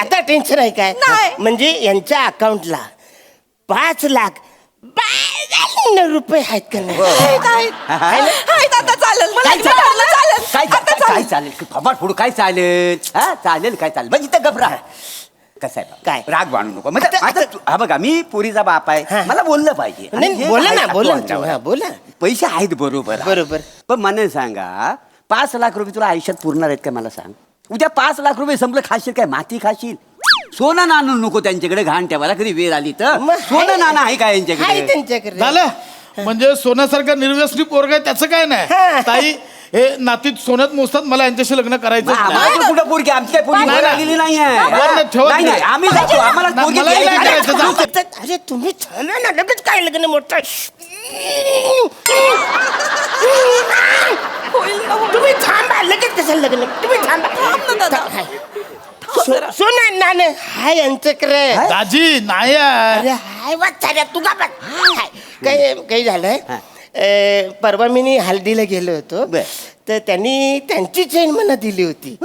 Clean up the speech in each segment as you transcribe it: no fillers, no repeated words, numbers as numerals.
आता टेन्शन आहे काय नाही. म्हणजे यांच्या अकाउंटला 5,52,000 रुपये आहेत का नाही आता चालेल मला एकदा ठरलं, चालेल काय आता काय चालेल फबाड फोडू काय चालेल हा चालेल काय चालेल म्हणजे इथं घबरा कसं आहे काय? राग बांधू नको म्हणजे आता हा बघा मी पुरीचा बाप आहे मला बोललं पाहिजे आणि नाही हे बोला ना आहे बोला account वर. बोला पैसे आहेत बरोबर बरोबर. पण मला सांगा 5 लाख रुपये तुला आयुष्यात पुरणार आहेत का मला सांग उद्या 5 लाख रुपये संपलं खाशील काय माती खाशील सोनं नाणं नको त्यांच्याकडे घाण ठेवायला कधी वेळ आली तर मग सोनं नाणं आहे का आहे यांच्याकडे त्यांच्याकडे झालं म्हणजे सोन्यासारखा निर्व्यसनी पोरगा आहे त्याचं काय नाही ताई हे नातीत सोन्यात मोजतात मला यांच्याशी लग्न करायचं नाही. आम्हाला कुठं पोरगी आमची काय पोरगी नाही, वर आलेली नाही वर नाही, ठेवत नाही नाही. आम्ही जातो आम्हाला पोरगी मलाही नाही द्यायची करायचं, नाही. जा. अरे तुम्ही थांबा ना लगेच काय लग्न मोठं तुम्ही थांबा लगेच कसं लग्न तुम्ही थांबा सोना नाणं हाय यांच्याकडे दाजी नाही आहे. अरे हाय वाचाऱ्या तुझा पण हाय काही झालंय परवा मी हल्दीला गेलो होतो बर. तर त्यांनी त्यांची चेन मला दिली होती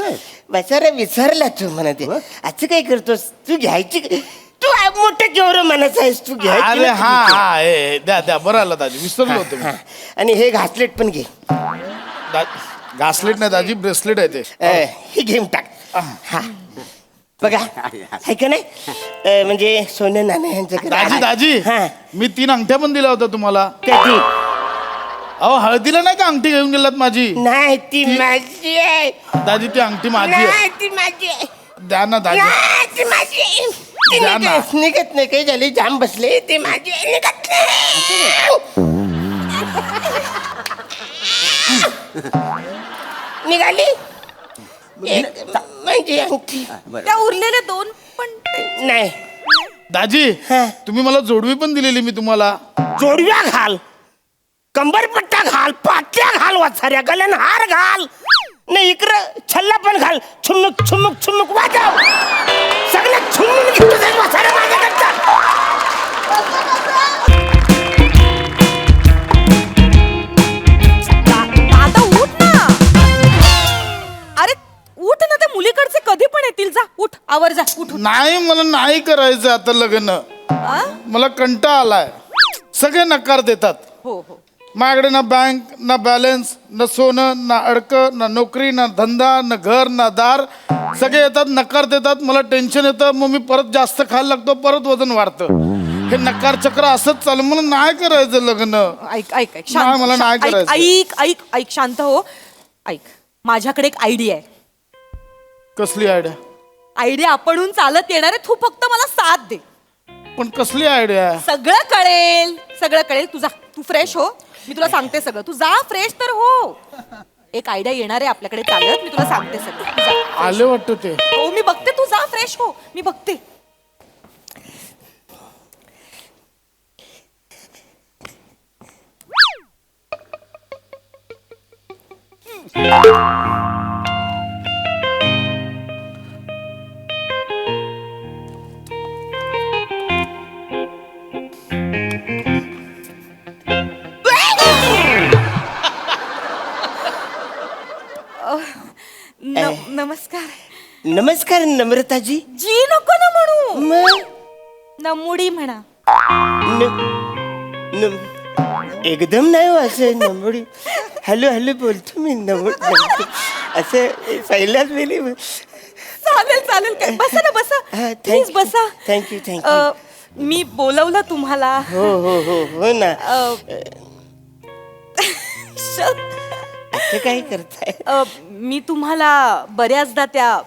बचारा विसरला तू म्हणा ते असं काय करतोस तू घ्यायची तू मोठं केवढं मनाचं आहेस तू घ्यायची अरे ना हा तुझी. हा हे द्या द्या बरं आलं दाजी विसरलो होतो हा. आणि हे घासलेट पण घे घासलेट नाही दाजी ब्रेसलेट आहे ते हे घेऊन टाक हा बघा आहे का नाही म्हणजे सोनं नाणं यांच्याकडे दाजी आहे. दाजी हा मी 3 अंगठ्या पण दिल्या होत्या तुम्हाला कधी अहो हळदीला नाही का अंगठी घेऊन गेलात माझी नाही ती माझी आहे दाजी ती अंगठी माझी आहे नाही ती माझी आहे द्या ना दाजी नाही, ती माझी आहे. ती द्या ना. निघत नाही काही झाली जाम बसले ते माझी आहे, निघत नाही. निघाली एक माझी अंगठी त्या उरलेले 2 पण नाही दाजी हा. तुम्ही मला जोडवी पण दिलेली मी तुम्हाला जोडव्या घाल कंबरपट्टा घाल पाट्या घाल वाचाऱ्या गलन हार घाल नाही इकडं छल्ला पण घाल छुमुक छुमुक छुमुक वाजव सगळं छुमून घेतो ते वाचाऱ्या माझ्याकडचा आता उठ ना अरे उठ ना त्या मुलीकडचे कधी पण येतील जा उठ आवर जा उठ उठ. नाही मला नाही करायचं आता लग्न आ? मला कंटाळा आलाय सगळे नकार देतात हो हो माझ्याकडे ना बँक ना बॅलन्स ना सोनं ना अडकं ना नोकरी ना धंदा ना घर ना दार सगळे येतात नकार देतात मला टेन्शन येतं मग मी परत जास्त खायला लागतो परत वजन वाढतं हे नकार चक्र असंच चालू मला नाही करायचं लग्न ऐक ऐक ऐक नाही, मला नाही ऐक करायचं. ऐक ऐक ऐक शांत हो ऐक माझ्याकडे एक आयडिया आहे कसली आयडिया आयडिया आपणहून चालत येणार आहे तू फक्त मला साथ दे पण कसली आयडिया सगळं कळेल तू फ्रेश हो मी तुला सांगते सगळं तू जा फ्रेश तर हो एक आयडिया येणार आहे आपल्याकडे चालत मी तुला सांगते सगळं तू जा. आले वाटतं ते हो मी बघते तू जा फ्रेश हो मी बघते नमस्कार नमस्कार नम्रताजी जी नको ना म्हणू मग नमुडी म्हणा एकदम नाही हो असं नमुडी हॅलो हॅलो बोलतो मी नमुड असं पहिल्याच वेळी चालेल चालेल काय बसा ना बसा प्लीज बसा थँक्यू मी बोलवलं तुम्हाला हो हो हो हो ना असं काय करताय मी तुम्हाला बऱ्याचदा त्या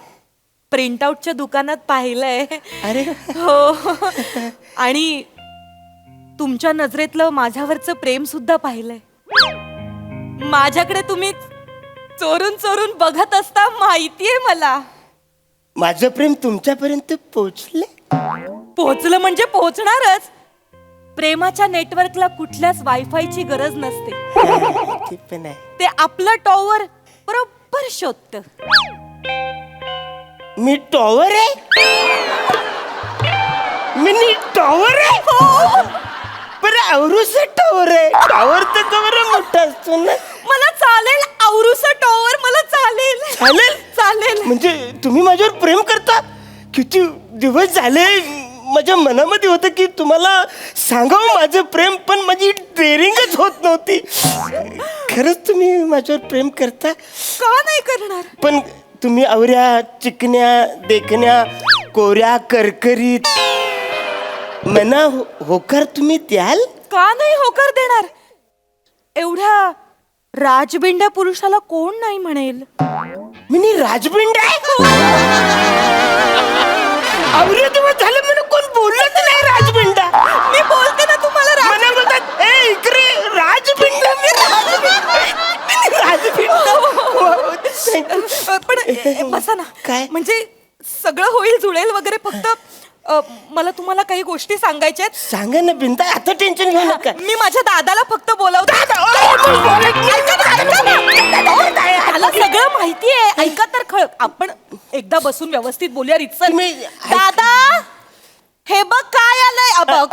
प्रिंटआउटच्या दुकानात पाहिलंय अरे हो आणि तुमच्या नजरेतलं माझ्यावरचं प्रेम सुद्धा पाहिलंय माझ्याकडे तुम्ही चोरून चोरून बघत असता माहितीये मला माझं प्रेम तुमच्यापर्यंत पोहोचलं म्हणजे पोहोचणारच प्रेमाच्या नेटवर्कला कुठल्याच वायफायची गरज नसते ते पण आहे ते आपलं टॉवर बरोबर शोधतं मी टॉवर आहे मिनी टॉवर आहे हो बरं आवरूस टॉवर आहे टॉवर तर बरं मोठा असतो ना मला चालेल आवरूस टॉवर मला चालेल चालेल चालेल म्हणजे तुम्ही माझ्यावर प्रेम करता किती दिवस झाले माझ्या मनामध्ये होतं की तुम्हाला सांगावं माझं प्रेम, पण माझी ट्रेनिंगच होत नव्हती. खरंच तुम्ही माझ्यावर प्रेम करता? का नाही करणार? पण तुम्ही आवऱ्या, चिकन्या, देखण्या, कोऱ्या, करकरीत, मना होकार तुम्ही द्याल? का नाही होकार देणार? एवढ्या राजबिंड्या पुरुषाला कोण नाही म्हणेल? मी राजबिंड आहे? आवरे दिवस झाले मला कोण बोललंच नाही राजबिंडा. मी बोलते ना तुम्हाला मला बोलतात ए इकडे राजबिंड. मी राजबिंड. पण बसा ना. काय? म्हणजे सगळं होईल, जुळेल वगैरे. फक्त मला तुम्हाला काही गोष्टी सांगायच्या आहेत. सांगा ना बिंदा, आता टेन्शन घेऊ नका. मी माझ्या दादाला फक्त बोलावते. त्याला सगळं माहितीये. ऐका तर खळ, आपण एकदा बसून व्यवस्थित बोलूया रितसर. दादा, हे बघ काय आलंय.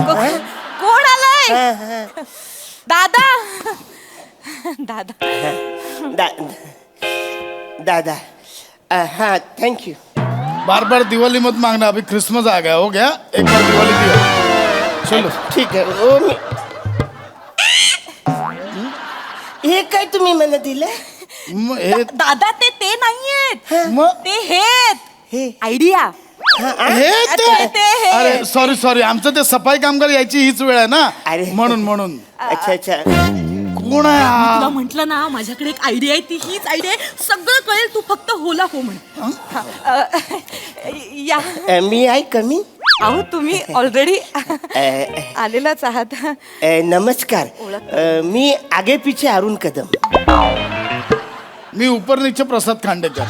कोण आलंय? दादा. दादा. दादा हाँ थैंक यू. बार बार दिवाली मत मांगना, अभी क्रिसमस आ गया, हो गया एक बार दिवाली दिया. चलो ठीक है. ओ हे काय तुम्ही मला दिलं? दादा ते नाहीयेत, मग ते हेत. हे आयडिया. हे ते हे. अरे सॉरी आमचं ते सफाई कामगार यायची हीच वेळ आहे ना, अरे. म्हणून अच्छा कोण आहे हा? तुला म्हंटल ना माझ्याकडे एक आयडिया आहे, ती हीच आयडिया आहे. सगळं कळेल, तू फक्त होला हो म्हण. या मी आहे कमी. अहो तुम्ही ऑलरेडी आलेलाच आहात. नमस्कार. मी आगे पीछे अरुण कदम. मी ऊपर नीचे प्रसाद खांडेकर.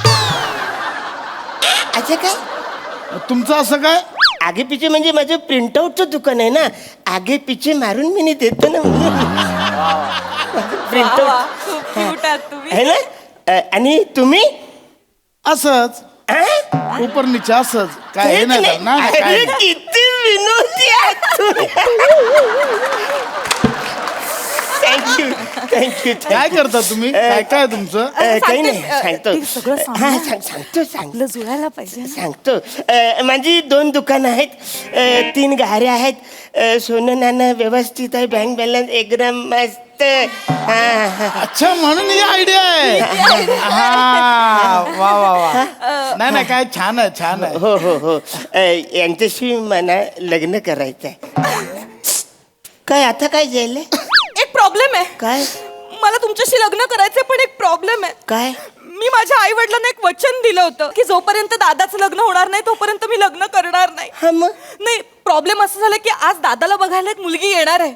अच्छा काय? तुमचं असं काय? आगे पीछे म्हणजे माझं प्रिंटआउटचं दुकान आहे ना, आगे पीछे मारून मी देतो ना प्रिंटआउट. खूप क्यूट आहात तुम्ही. है ना? आणि तुम्ही? असंच ऊपर नीचे असंच. काय हे नाही करणार ना, अरे, काय नाही. किती विनोदी आहात तुम्ही. थँक्यू. काय करता तुम्ही? काय तुमचं? काही नाही सांगते, सांगतो. ते सगळं सांग हा ना. सांगतो. आपलं जुळायला पाहिजे ना. सांगतो. माझी 2 दुकानं आहेत, 3 गाड्या आहेत, सोनं नाणं व्यवस्थित आहे, बँक बॅलन्स एकदम मस्त. अच्छा, म्हणून ही आयडिया आहे. हा वा. नाही काय, छान आहे. हो. यांच्याशी मला लग्न करायचं आहे. काय आता काय झालं? एक प्रॉब्लेम आहे. काय? मला तुमच्याशी लग्न करायचंय, पण एक प्रॉब्लेम आहे. काय? मी माझ्या आई वडिलांना एक वचन दिलं होतं की जोपर्यंत दादाचं लग्न होणार नाही तोपर्यंत मी लग्न करणार नाही. हा मग? नाही, प्रॉब्लेम असं झालं की आज दादाला बघायला एक मुलगी येणार आहे,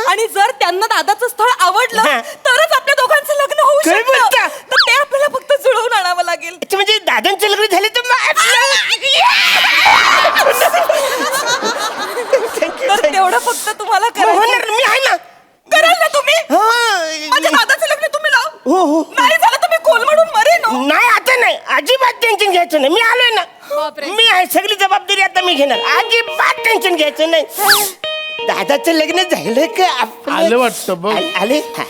आणि जर त्यांना दादाचं स्थळ आवडलं तरच आपल्या दोघांचं लग्न होऊ काय शकतं. बोलता? तर ते आपल्याला फक्त जुळवून आणावं लागेल. अच्छा, म्हणजे दादांचं लग्न झालं तर तर तेवढं फक्त तुम्हाला करायचं. मी आहे ना. कराल ना तुम्ही? माझ्या दादाचं लग्न तुम्ही लाव. नाही झालं तर मी कोलमडून मरेन हो. नाही आता नाही, अजिबात टेन्शन घ्यायचं नाही. मी आलोय ना. मी आहे, सगळी जबाबदारी आता मी घेणार. अजिबात टेन्शन घ्यायचं नाही. दादाचं लग्न झालं का आपलं? आलं वाटतं बघ. आले. हा.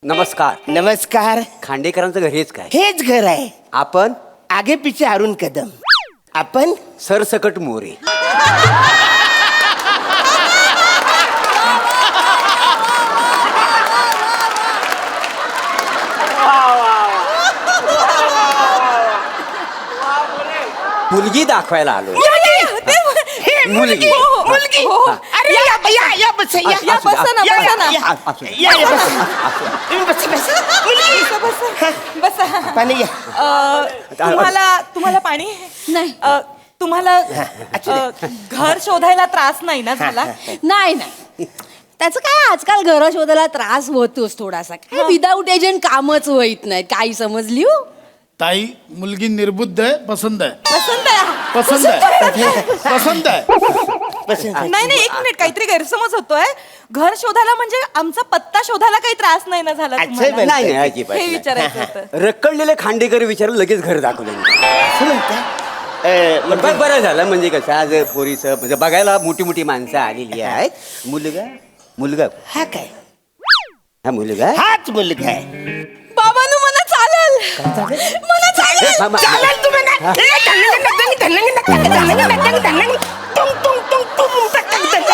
नमस्कार. खांडेकरांचं घर हेच काय? हेच घर आहे. आपण आगे पीछे अरुण कदम. आपण सरसकट मोरे. मुलगी दाखवायला आलो. मुलगी. मुलगी. अरे या बस. या बसा ना, बसा ना. या तुम्ही बस. मुलगी. बसा. पाणी या. तुम्हाला पाणी नाही? तुम्हाला घर शोधायला त्रास नाही ना झाला? नाही त्याचं काय, आजकाल घर शोधायला त्रास होतोच थोडासा. काय विदाऊट एजंट कामच होईत नाही. काही समजली हो ताई, मुलगी निर्बुद्ध आहे, पसंत आहे. पसंत आहे. नाही, एक मिनिट, काहीतरी गैरसमज होतोय. घर शोधायला म्हणजे आमचा पत्ता शोधायला काही त्रास नाही ना झाला तुम्हाला? नाही अजिबात हे नाही. विचारायचं होतं. रखडलेले खांडेकर विचारून लगेच घर दाखवलं. बरं झालं, म्हणजे कसं आज पोरीचं म्हणजे बघायला मोठी माणसं आलेली आहेत. मुलगा हा काय? हा मुलगा हाच मुलगा आहे. बाबांनो, मला चालेल. मला चालेल. चालेल तुम्ही ना. टुंग, टुंग, टुंग, टुंग, टक, टक, टक,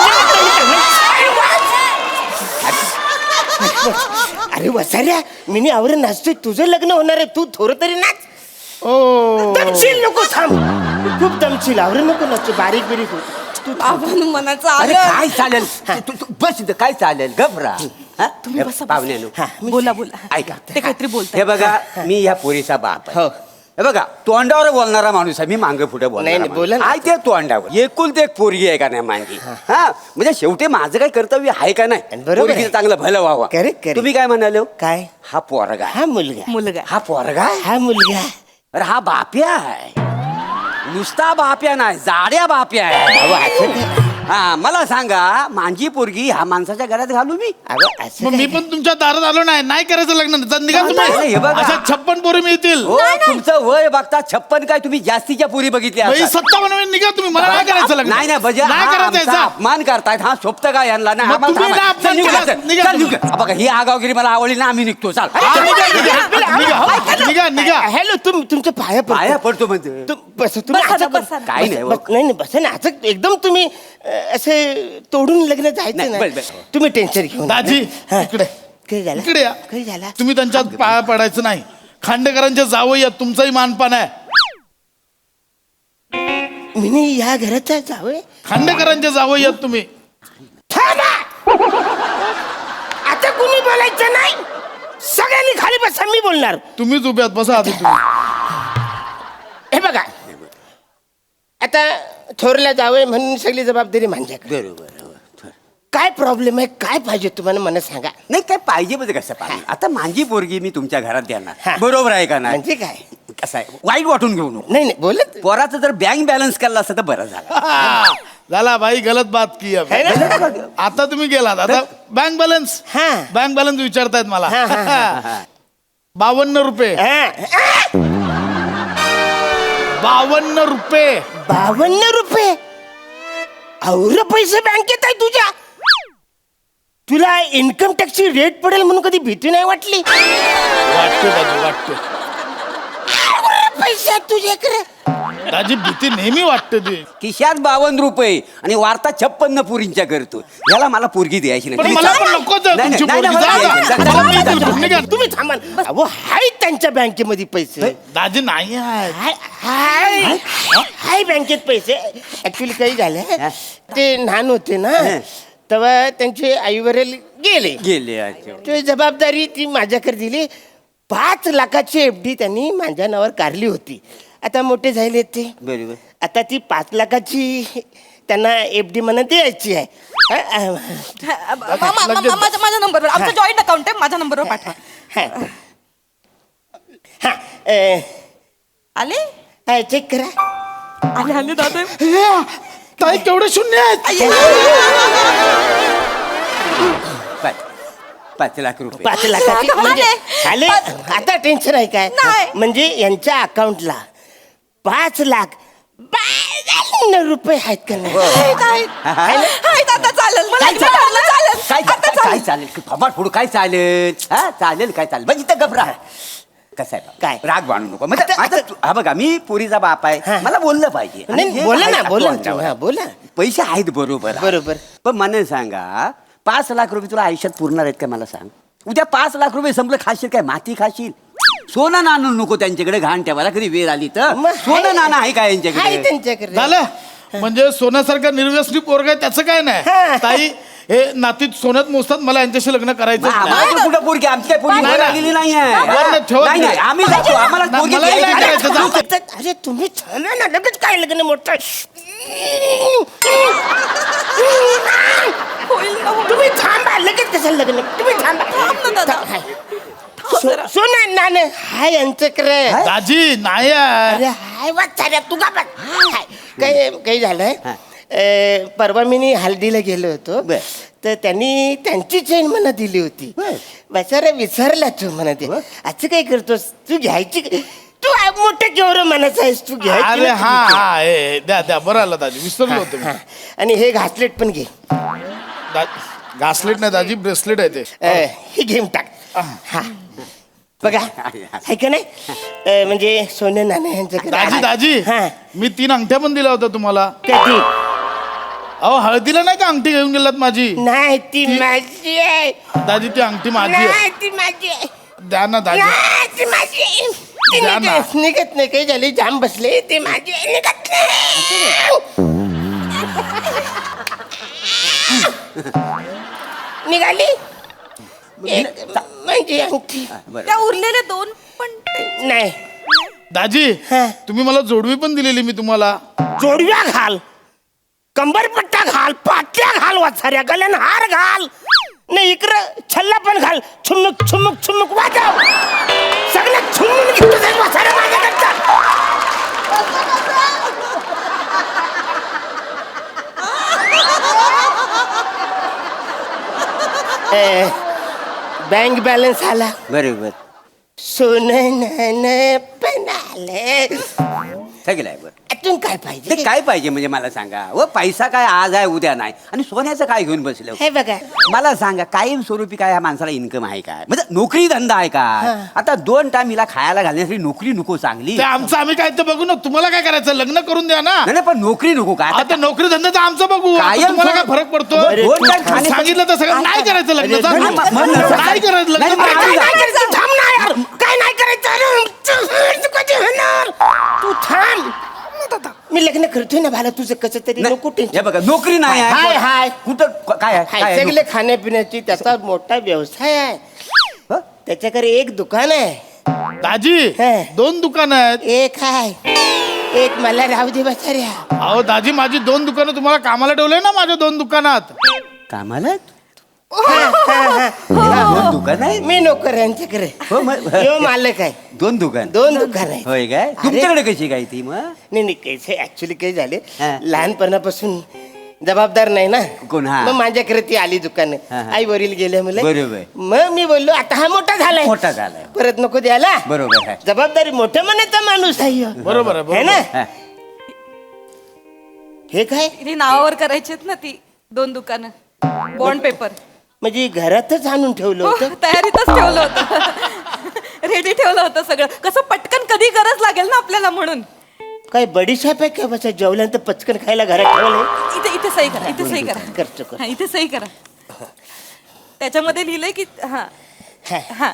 अरे वसाऱ्या मी आवरे नाचतोय, तुझं लग्न होणार आहे, तू थोडं तरी नाच. ओ दमशील नको, थांब खूप दमशील, आवरे नको नाचतो, बारीक बिरीक होत तू थांब. आपण मनाचं अरे आलं. काय चालेल तू बस इथं, काय चालेल घबरा. तुम्ही बसा, बसा. पाहुण्यानो बोला बोला ऐका ते काहीतरी हे बोलताय. बघा, मी या पोरीचा बाप आहे. हो. हे बघा, तोंडावर बोलणारा माणूस आहे, मी मांग पुढे नाही, नाही, बोला ना. आहे ते तोंडावर. एकूण ते एक पोरगी आहे का नाही माझी, हा म्हणजे शेवटी माझं काय कर्तव्य आहे का नाही, बरोबर आहे. पोरगीचं चांगलं भलं व्हावं. Correct, correct. तुम्ही काय म्हणाले काय? हा पोरगा आहे. हा मुलगा, मुलगा हा पोरगा आहे? हा मुलगा. अरे हा बाप्या आहे, नुसता बाप्या नाही, जाड्या बाप्या आहे. अहो, असं काय? हा मला सांगा, माझी पोरगी ह्या माणसाच्या घरात घालू मी? अहो, असं मग मी काय? पण तुमच्या दारात आलो नाही करायचं लग्न. निघा नाही, हे तुम्ही, बघा. अशा 56 पोरी मिळतील. हो, तुमचं वय बघता 56 काय, तुम्ही जास्तीच्या पोरी बघितल्या बाई, असतात. 57 निघा तुम्ही, मला नाही करायचं लग्न. नाही नाही म्हणजे नाही हा करायचं आमचा याचा. अपमान करतायत. हा शोभत काय यांना नाही, मग आम्हाला तुम्ही ना थांबा. अपमान चल, निघू, केला. चल, निघा चल, तुम्ही. निघू. बघा ही आगावगिरी मला आवडली ना, आम्ही निघतो. चाल हा, निघा. हॅलो, तुमच्या पाया पाया पडतो. पडतो म्हणते. तुम्ही बसा ना, आता बसा ना. काही नाही, हो. नाही नाही बसा ना, असं एकदम तुम्ही असे तोडून लग्न जायचं नाही, ना. बस, बस. तुम्ही टेन्शन घेऊन दाजी हा. इकडे काही झालं, इकडे या. काही झाला. तुम्ही त्यांच्यात पाया पडायचं नाही. खांडेकरांचे जावई आहेत, तुमचाही मानपान आहे. मी या घरात जावं. खांडेकरांचे जावई आहेत तुम्ही. आता कुणी बोलायचं नाही, सगळ्यांनी खाली बसा, मी बोलणार. तुम्हीच उभे आहात, बसा आधी तुम्ही. हे बघा, आता थोरल्या जावं म्हणून सगळी जबाबदारी माझ्याकडे. बरोबर हो. काय प्रॉब्लेम आहे, काय पाहिजे तुम्हाला मला सांगा. नाही काय पाहिजे म्हणजे कसं पाहिजे. आता माझी पोरगी मी तुमच्या घरात हा. देणार, बरोबर आहे का नाही? म्हणजे काय? कसं आहे, वाईट वाटून घेऊ नको. नाही नाही बोलत पोराचं जर बँक बॅलन्स केला असतं तर बरं झालं. झाला भाई, गलत बात की अब. है ना? आता तुम्ही गेलात, आता बँक बॅलन्स. हा. बँक बॅलन्स विचारतायत मला. हा, हा, 52 रुपये. 52 रुपये. 52 रुपये और पैसे बँकेत आहे तुझ्या. तुला इन्कम टॅक्सची रेट पडेल म्हणून कधी भीती नाही वाटली? वाटतं दाजी, वाटतं. पैसे आहेत तुझ्याकडे. दाजी, भीती नेहमी वाटते ती. खिशात 52 रुपये आणि वार्ता 56 पोरींच्या करतो. याला मला पोरगी द्यायची पण नाही. मला पण नकोच आहे नाही, तुमची नाही, पोरगी. नाही, जा, नाही, जा. नाही, मला नाही, मी देतो. निघा. तुम्ही थांबा. अहो हाय त्यांच्या बँकेमध्ये पैसे. दाजी नाही आहे. हाय हाय बँकेत पैसे. ऍक्च्युली काही झालं, ते लहान होते ना, तेव्हा त्यांचे आई वडील गेले. गेले अच्छा. ती जबाबदारी ती माझ्याकडे दिली. 5 लाखाची FD त्यांनी माझ्या नावावर काढली होती. आता मोठे झाले ते. बरोबर. आता ती 5 लाखाची त्यांना FD मला द्यायची आहे. माझ्या नंबरवर, आमचं जॉईंट अकाउंट आहे, माझ्या नंबरवर पाठवा. हा, आले चेक करा. आले आले दादा. ताई केवढे शून्य आहेत. 5 लाख रुपये. 5 लाखाची म्हणजे आले. आता टेन्शन आहे काय? नाही. म्हणजे यांच्या अकाउंटला 5 लाख 52 रुपये आहेत का नाही? हाय दादा, चालेल मला काय इकडे ठरलं, चालेल. काय आता काय चालेल. चालेल फमाट फोडू काय चालेल. हा चालेल काय चालेल म्हणजे इथं घबरा. कसं आहे काय? राग बांधू नको. म्हणजे आता- आता हा बघा, मी पोरीचा बाप आहे, हा. मला बोललं पाहिजे. आणि नाही हे बोला आहे ना, बोला ना तोंडावर. तुम्ही, हा, बोला. पैसे आहेत बरोबर आहे. बरोबर. पण मला सांगा, 5 लाख रुपये तुला आयुष्यात पुरणार आहेत का मला सांग. उद्या 5 लाख रुपये संपलं, खाशील काय माती खाशील? सोनं नाणं नको त्यांच्याकडे घाण ठेवायला, कधी वेळ आली तर. मग सोनं नाणं आहे का हाय यांच्याकडे? त्यांच्याकडे. झालं म्हणजे सोन्यासारखा निर्व्यसनी पोरगा आहे, त्याचं काय हा. नाही. ताई हे नातीत सोन्यात मोजतात, मला यांच्याशी लग्न करायचं मग आम्हाला तर कुठं पोरगी, आमची काय पोरगी नाही, वर नाही. आलेली नाही वर नाही, ठेवत नाही नाही. आम्ही जातो, आम्हाला नाही, पोरगी मलाही द्यायची नाही नाही. करायचं. जा. अरे तुम्ही थांबा ना, लगेच काय लग्न मोठं. होईल ना, होईल. तुम्ही थांबा, लगेच कसं लग्न. तुम्ही थांबा. थांब ना दादा. हाय. सोना नाणं हाय यांच्याकडे. दाजी नाही आहे. अरे हाय वाचाऱ्या, तू का बघ. हाय. काही झालंय, परवा मी हल्दीला गेलो होतो, बर. तर त्यांनी त्यांची चेन मला दिली होती. बसारा विसरला तू म्हणा ते. असं काय करतोस तू? घ्यायची तू मोठं केवढं मनाचं आहेस तू? घ्यायची अरे ना हा तुझी. हा हे द्या द्या, बरं आलं दाजी, विसरलो होतो मी. हा. आणि हे घासलेट पण घे. घासलेट नाही दाजी, ब्रेसलेट आहे ते. हे घेऊन टाक. हा बघा आहे का नाही म्हणजे सोनं नाणं यांच्याकडे दाजी दाजी हा. मी 3 अंगठ्या पण दिल्या होत्या तुम्हाला. कधी अहो हळदीला नाही का अंगठी घेऊन गेलात माझी. नाही ती माझी आहे दाजी ती अंगठी माझी आहे. नाही ती माझी आहे द्या ना दाजी. नाही, ती माझी आहे. ती द्या ना. निघत नाही काही झाली जाम बसले ती माझी आहे, निघत नाही. निघाली एक म्हणजे अंगठी बरं त्या उरलेल्या 2 पण नाही दाजी हा. तुम्ही मला जोडवी पण दिलेली मी तुम्हाला. जोडव्या घाल कंबरपट्टा घाल पाट्या घाल वाचाऱ्या गल्यान हार घाल नाही इकडं छल्ला पण घाल छुमुक छुमुक छुमुक वाजव सगळं छुमून घेतो ते वाचाऱ्या माझ्याकडचा बँक बॅलन्स आला बरोबर सोनं नाणं पण आले सगळं आहे बरं. अजून काय ते पाहिजे काय पाहिजे म्हणजे मला सांगा व पैसा काय आज आहे उद्या नाही आणि सोन्याचं काय घेऊन बसलं. हे बघा मला सांगा कायम स्वरूपी काय ह्या माणसाला इन्कम आहे काय म्हणजे नोकरी धंदा आहे का. आता 2 टाइम हिला खायला घालण्यासाठी नोकरी नको चांगली. ते आमचं आम्ही काय ते बघू ना. तुम्हाला काय करायचं लग्न करून द्या ना. नाही नाही, पण नोकरी नको का आता नोकरी धंद्याचं आमचं बघू. आता कायम तुम्हाला काय सोडून- फरक पडतो. अरे, 2 टाइम खाणे सांगितलं तर सगळं नाही करायचं लग्न. जा अरे, तुम्ही. मग नसतं. नाही करायचं नाही, लग्न. नाही, काय नाही, नाही करायचं थांब ना यार काय नाही करायचं तू कधी होणार तू थांब मी लग्न करतोय ना भाला तुझं कसं तरी नाही, नको हे टेन्शन बघा नोकरी नाही आहे. हाय, हाय. कुठं काय आहे? काय हाय आहे? सगळे खाण्यापिण्याची त्याचा मोठा व्यवसाय आहे हं? त्याच्याकडे एक दुकान आहे दाजी हे. 2 दुकानं आहेत. एक आहे एक मला राहू दे बसाऱ्या अहो दाजी माझी 2 दुकानं तुम्हाला कामाला ठेवले ना माझ्या 2 दुकानात. कामाला 2 दुकान आहे. मी नोकर यांच्याकडे हो, मग- यो मालक आहे 2 दुकान 2 दुकान आहे होय काय अरे, तुमच्याकडे कशी काय ती मग नाही नाही कैसे ऍक्च्युली काय झाले हा. लहानपणापासून जबाबदार नाही ना कोण, हा? मग माझ्याकडे ती आली दुकान हा, हा. आई वरील गेले मुले बरोबर. मग मी बोललो आता हा मोठा झालाय मोठा झालाय. परत नको द्यायला बरोबर आहे. जबाबदारी मोठं म्हणायचा माणूस आहे ह्यो. बरोबर आहे है बरोबर. ना हा. हे काय तिने नावावर करायची आहेत ना ती 2 दुकानं बॉन्ड पेपर म्हणजे घरातच आणून ठेवलं हो होतं तयारीतच ठेवलं होतं रेडी ठेवलं होतं सगळं कसं पटकन कधी गरज लागेल ना आपल्याला म्हणून काय बडीशाप आहे का बस जेवल्यानंतर पचकन खायला घरात ठेवलंय इथे इथे सही करा इथे सही करा करतो करतो. हा इथे सही करा त्याच्यामध्ये लिहिलंय की हा हा. हा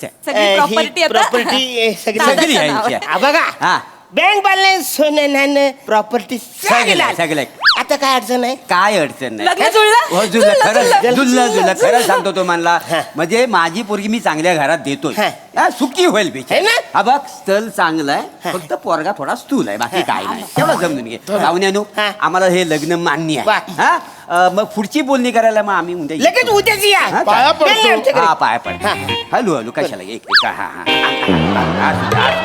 चल. सगळी प्रॉपर्टी आता प्रॉपर्टी सगळी दादाच्या सगळी आहे नावावर. यांची. हा बघा हा. बँक बॅलन्स सोनं नाणं प्रॉपर्टी सगळं, सगळं. आता काय अडचण आहे काय अडचण नाही लग्न जुळलं? हो, जुळलं जुळलं, खरं जुळलं. जुळलं जुळलं खरं सांगतो तो म्हणला हा. म्हणजे माझी पोरगी मी चांगल्या घरात देतोय हा. हा, सुखी होईल है बिचारी. ना? हा बघ स्थल चांगलं आहे फक्त पोरगा थोडा स्थूल आहे बाकी काय नाही तेवढं समजून घे पाहुण्यानो हा. आम्हाला हे लग्न मान्य वा. आहे हा मग पुढची बोलणी करायला मग आम्ही उद्या येऊ. लगेच उद्याच या हा, पाया चालेल. पडतो. आमच्याकडे. हा पाया पड हा. हॅलो हॅलो कशाला एक हा हा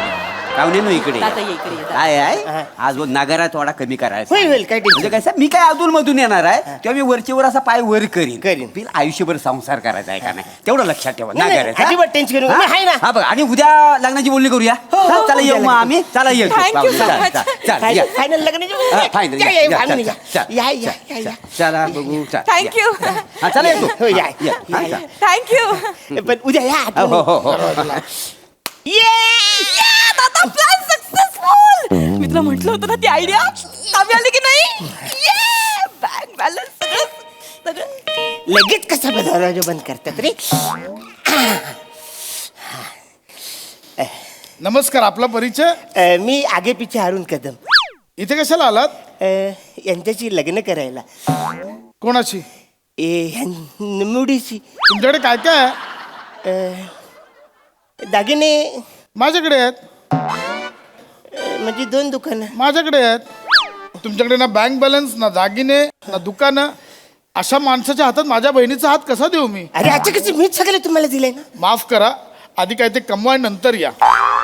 पाहुण्यानो इकडे दादा ये इकडे ये, दादा. काय हा. आहे आज नगारा थोडा कमी करायचा होईल, होईल, काय टेन्शन म्हणजे कसं मी काय अधून मधून येणार आहे तेव्हा मी वरचीवर असा पाय वर करीन करीन. बिल आयुष्यभर संसार करायचा आहे का नाही तेवढं लक्षात ठेवा नाही, नाही, नागारायचं, हा? अजिबात टेन्शन घेऊ नका. मी आहे ना. हा बघा आणि उद्या लग्नाची बोलणी करूया हा, चला येऊ मग आम्ही चला येतो Thank you पाहुणे, so चला, much. चला, चला, या. फायनल लग्नाची हा, final, या, या, या, या, फायनल चला, या. चला, या, या, या, या. चला बघू चला, Thank या. you. हा चला येतो हो, या, या, या, हा, या. चला. थँक्यू पण उद्या या हो हो हो दादा प्लॅन सक्सेसफुल मी तुला म्हटलं होतं ना ती आयडिया कामी आली की नाही बँक बॅलन्स सगळं सगळं लगेच कसा दरवाजा बंद करतात रे नमस्कार आपला परिचय. मी आगे पिछे अरुण कदम इथे कशाला आलात. यांच्याशी लग्न करायला कोणाची मुडीशी तुमच्याकडे काय काय आहे. दागिने माझ्याकडे आहेत. म्हणजे 2 दुकानं माझ्याकडे आहेत. तुमच्याकडे ना बँक बॅलन्स ना दागिने ना दुकानं अशा माणसाच्या हातात माझ्या बहिणीचा हात कसा देऊ मी. अरे आता कसं मीच सगळे तुम्हाला दिलंय ना माफ करा आधी काय ते कमवाय नंतर या.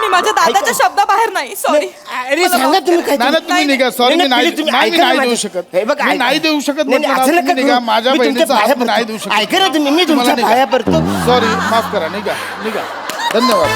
मी माझ्या दादाच्या शब्दाबाहेर नाही सॉरी अरे सांगा तुम्ही काय नाही ना तुम्ही निघा सॉरी मी नाही तुम्ही नाही, मी ऐका ना नाही देऊ माझं. शकत हे बघ, मी ऐका. नाही देऊ शकत नाही, नाही, म्हटलं असं ना, नका तुम्ही निघा करू. माझ्या मी तुमच्या बहिणीचा पाया हात मी नाही पडतो. देऊ शकत. ऐका ना तुम्ही मी तुमच्या पाया पडतो सॉरी माफ करा निघा निघा धन्यवाद.